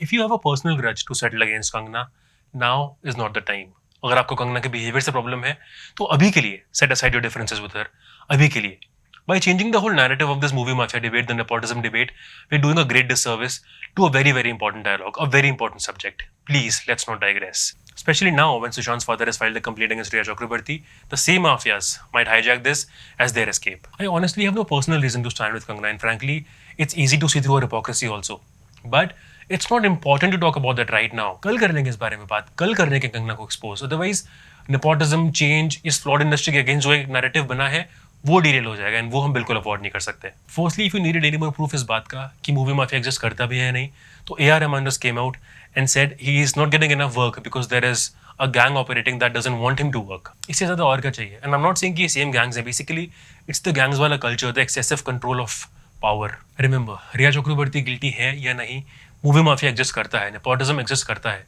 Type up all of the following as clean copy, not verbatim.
If you have a personal grudge to settle against Kangna, now is not the time. अगर आपको कंगना के behaviour से problem है तो अभी के लिए set aside your differences with her अभी के लिए. By changing the whole narrative of this movie mafia debate, the nepotism debate, we're doing a great disservice to a very, very important dialogue, a very important subject. Please, let's not digress. Especially now, when Sushant's father has filed a complaint against Riya Chakrabarti, the same mafias might hijack this as their escape. I honestly have no personal reason to stand with Kangna, and frankly, it's easy to see through her hypocrisy also. But it's not important to talk about that right now. कल कर लेंगे इस बारे में बात, कल कर लेंगे कंगना को एक्सपोज. अदरवाइज नेपोटिज्म चेंज इस फ्लॉड इंडस्ट्री के अगेंस्ट जो एक नैरेटिव बना है वो डिरेल हो जाएगा एंड वो हम बिल्कुल अफोर्ड नहीं कर सकते. Firstly if you needed any more proof इस बात का कि मूवी माफिया एग्जिस्ट करता भी है नहीं, तो AR Rahman just came out and said he is not getting enough work because there is a gang operating that doesn't want him to work. इससे ज्यादा और क्या चाहिए? And I am not saying कि ये सेम गैंग्स है, basically it's the gangs वाला culture, the excessive control of power. Remember, Rhea Chakraborty guilty है या नहीं, मूवी माफिया एग्जिस्ट करता है, नेपोटिज्म एग्जिस्ट करता है.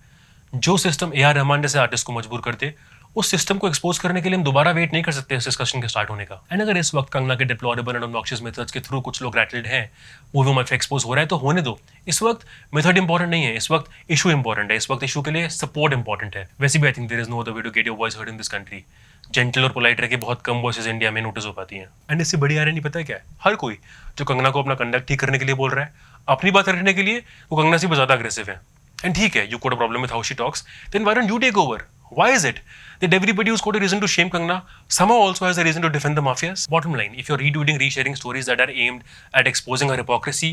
जो सिस्टम AR रहमान जैसे आर्टिस्ट को मजबूर कर दे, उस सिस्टम को एक्सपोज करने के लिए हम दोबारा वेट नहीं कर सकते इस डिस्कशन के स्टार्ट होने का. एंड अगर इस वक्त कंगना के डिप्लोरेबल एंड ऑब्नॉक्शियस मेथड्स के थ्रू कुछ लोग रैटल्ड हैं, मूवी माफिया एक्सपोज हो रहा है, तो होने दो. इस वक्त मेथड इंपॉर्टेंट नहीं है, इस वक्त इशू इंपॉर्टेंट है. इस वक्त इशू के लिए सपोर्ट इंपॉर्टेंट है. वैसे भी I think there is no other way to get your voice heard in this country. Gentle और पोलाइट रह के बहुत कम वॉइसेस इंडिया में नोटिस हो पाती हैं. एंड इससे बड़ी आयरनी पता है क्या है? हर कोई जो कंगना को अपना कंडक्ट ठीक करने के लिए बोल रहा है, अपनी बात रखने के लिए, वो कंगना से भी ज्यादा अग्रेसिव है. एंड ठीक है, you got a problem with how she talks, then why don't you take over? Why is it that everybody who's got a reason to shame Kangna somehow also has a reason to defend the mafias? Bottom line, if you're retweeting, resharing stories that are aimed at exposing her hypocrisy,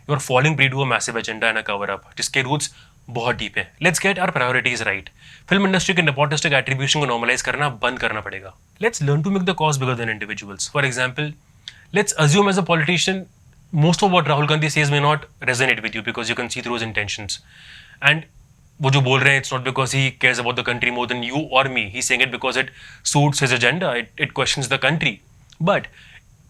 you're falling prey to a massive agenda and a cover-up, जिसके roots बहुत deep हैं. Let's get our priorities right. Film industry के nepotistic attribution को normalize करना बंद करना पड़ेगा. Let's learn to make the cause bigger than individuals. For example, let's assume as a politician, most of what Rahul Gandhi says may not resonate with you because you can see through his intentions. And वो जो बोल रहे हैं, it's not because he cares about the country more than you और me. He saying it because it suits his agenda, it questions the country. But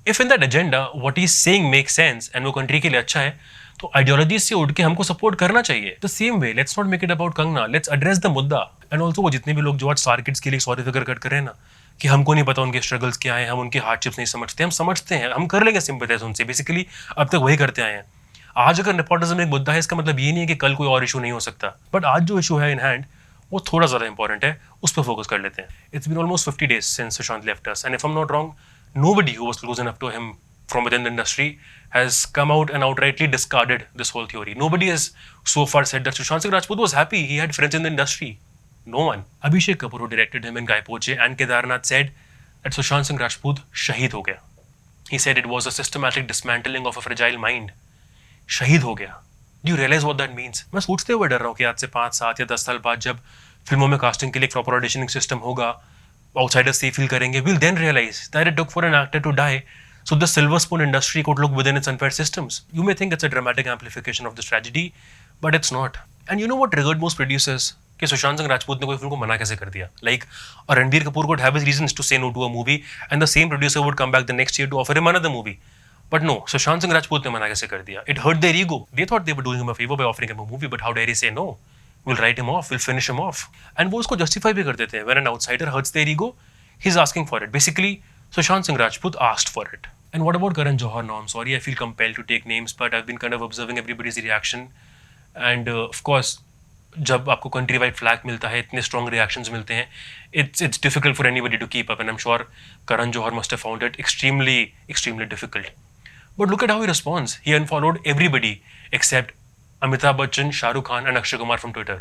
if in that agenda what he is saying make sense and वो country के लिए अच्छा है, तो ideology से उठ के हमको सपोर्ट करना चाहिए. The same way let's not make it about Kangana, let's address the मुद्दा. एंड ऑल्सो वो जितने भी लोग जो आज स्टार किड्स के लिए सॉरी फिगर कट कर रहे हैं ना, कि हमको नहीं पता उनके स्ट्रगल्स क्या है, हम उनके हार्डशिप्स नहीं समझते, हम समझते हैं, हम कर लेंगे सिंपैथाइज उनसे. बेसिकली अब तक वही करते आए हैं. आज अगर नेपोटिज्म एक मुद्दा है, इसका मतलब ये नहीं है कि कल कोई और इशू नहीं हो सकता. बट आज जो इशू है इन हैंड, वो थोड़ा ज़्यादा इंपॉर्टेंट है, उस पर फोकस कर लेते हैं. It's been almost 50 days since Sushant left us, and if I'm not wrong, nobody who was close enough to him from within the industry has come out and outrightly discarded this whole theory. Nobody has so far said that Sushant Singh Rajput was happy, he had friends in the industry. No one. Abhishek Kapoor, who directed him in Guy Poche and Kedarnath, said that Sushant Singh Rajput शहीद हो गया. He said it was a systematic dismantling of a fragile mind. शहीद हो गया. Do you realise what that means? मैं सोचते हुए डर रहा हूँ कि आज से 5, 7 या 10 साल बाद जब फिल्मों में कास्टिंग के लिए एक प्रॉपर ऑडिशनिंग सिस्टम होगा, आउटसाइडर्स से फील करेंगे, will then realise that it took for an actor to die so the silver spoon industry could look within its unfair systems. You may think it's a dramatic amplification of this tragedy, but it's not. And you know what triggered most producers कि सुशांत सिंह राजपूत ने कोई film को मना कैसे कर दिया. Like Ranbir Kapoor could have his reasons to say no to a movie and the same producer would come back the next year to offer him another movie. But no, Sushant Singh Rajput ने मना कैसे कर दिया? It hurt their ego. They thought they were doing him a favor by offering him a movie, but how dare he say no? We'll write him off, we'll finish him off. And वो उसको justify भी कर देते हैं. When an outsider hurts their ego, he's asking for it. Basically, Sushant Singh Rajput asked for it. And what about Karan Johar? No, I'm sorry, I feel compelled to take names, but I've been kind of observing everybody's reaction. And of course, जब आपको country wide flag मिलता है, इतने strong reactions मिलते हैं, it's difficult for anybody to keep up. And I am sure Karan Johar must have found it extremely difficult. But look at how he responds. He unfollowed everybody except Amitabh Bachchan, Shah Rukh Khan and Akshay Kumar from Twitter.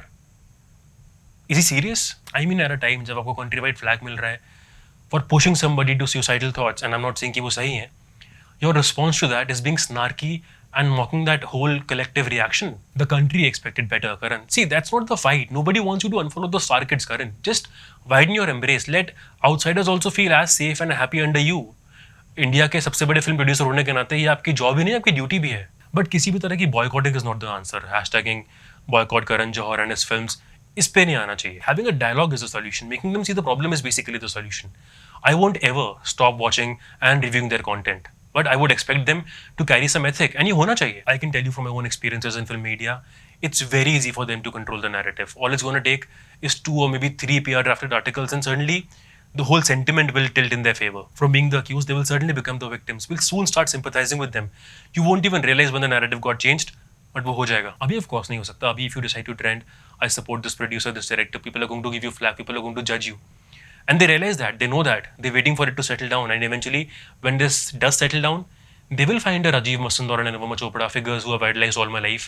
Is he serious? I mean, at a time जब आपको country-wide flag मिल रहा है for pushing somebody to suicidal thoughts, and I'm not saying कि वो सही है, your response to that is being snarky and mocking that whole collective reaction. The country expected better, Karan. See, that's not the fight. Nobody wants you to unfollow the star kids, Karan. Just widen your embrace. Let outsiders also feel as safe and happy under you. India के सबसे बड़े film producer होने के नाते ये आपकी job ही नहीं, आपकी ड्यूटी भी है. बट किसी भी तरह की boycotting is not the answer. Hashtagging boycott Karan Johar and his films, इस पे नहीं आना चाहिए. Having a dialogue is the solution. Making them see the problem is basically the solution. I won't ever stop watching and reviewing their content, but I would expect them to carry some ethic, and ये होना चाहिए. I can tell you from my own experiences in film media, it's very easy for them to control the narrative. All it's going to take is 2 or maybe 3 PR drafted articles, and suddenly the whole sentiment will tilt in their favor. From being the accused, they will certainly become the victims. We'll soon start sympathizing with them. You won't even realize when the narrative got changed but वो हो जाएगा. अभी of course नहीं हो सकता. अभी if you decide to trend, I support this producer, this director, people are going to give you flag, people are going to जज you. And they realize that, they know that, they're waiting for it to settle down, and eventually when this does settle down, they will find a Rajiv Mastandoran and Anupama Chopra, figures who have idolized all my life,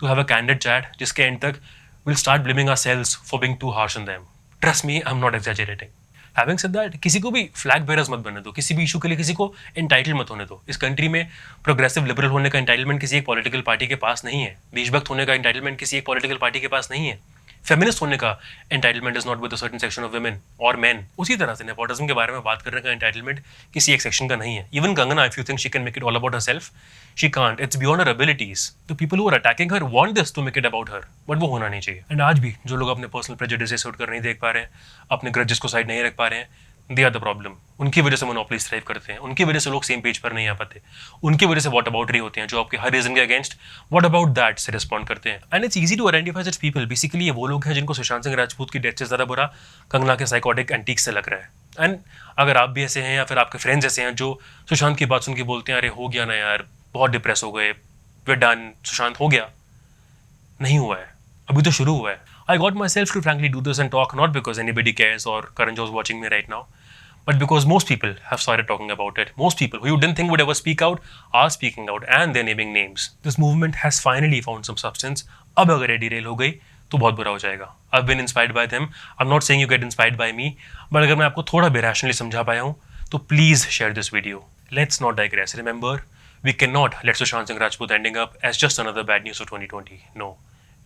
to have a candid chat जिसके end तक we'll start blaming ourselves for being too harsh on them. Trust me, I'm not exaggerating. Having said that, किसी को भी flag bearers मत बनने दो, किसी भी इशू के लिए किसी को एंटाइटल मत होने दो. इस कंट्री में प्रोग्रेसिव लिबरल होने का एंटाइटलमेंट किसी एक पॉलिटिकल पार्टी के पास नहीं है. देशभक्त होने का एंटाइटलमेंट किसी एक पॉलिटिकल पार्टी के पास नहीं है. फेमिनिस्ट होने का entitlement is not with a certain section of women और मेन. उसी तरह से नेपोटिज्म के बारे में बात करने का एंटाइटलमेंट किसी एक सेक्शन का नहीं है. Even Kangana, if you think she can make it all about herself, she can't. It's beyond her abilities. The people who are attacking her want this to make it about her, but वो होना नहीं चाहिए. And आज भी जो लोग अपने personal prejudices out कर नहीं देख पा रहे हैं, अपने ग्रजेस को साइड नहीं रख पा रहे हैं, दे आर द प्रॉब्लम. उनकी वजह से मोनोपोलीज थ्राइव करते हैं, उनकी वजह से लोग सेम पेज पर नहीं आ पाते, उनकी वजह से व्हाट अबाउटरी होते हैं जो आपके हर रीजन के अगेंस्ट व्हाट अबाउट दैट से रिस्पॉन्ड करते हैं. And it's easy to identify such people. Basically ये वो लोग हैं जिनको सुशांत सिंह राजपूत की डेथ से ज़्यादा बुरा कंगना के साइकोटिक एंटीक से लग रहा है. एंड अगर आप भी ऐसे हैं या फिर आपके फ्रेंड्स ऐसे हैं जो सुशांत की बात सुन के बोलते हैं अरे हो गया ना यार, बहुत डिप्रेस हो गए, वे डन, सुशांत हो गया, नहीं हुआ है, अभी तो शुरू हुआ है. I got myself to frankly do this and talk, not because anybody cares और Karan Johar watching me right now, but because most people have started talking about it. Most people who you didn't think would ever speak out are speaking out and they're naming names. This movement has finally found some substance. अब अगर ये derail हो गई तो बहुत बुरा हो जाएगा. I've been inspired by them. I'm not saying you get inspired by me, but अगर मैं आपको थोड़ा भी rationally समझा पाया हूँ तो please share this video. Let's not digress. Remember, we cannot let Sushant Singh Rajput ending up as just another bad news of 2020. No,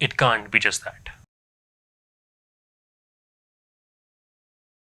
it can't be just that.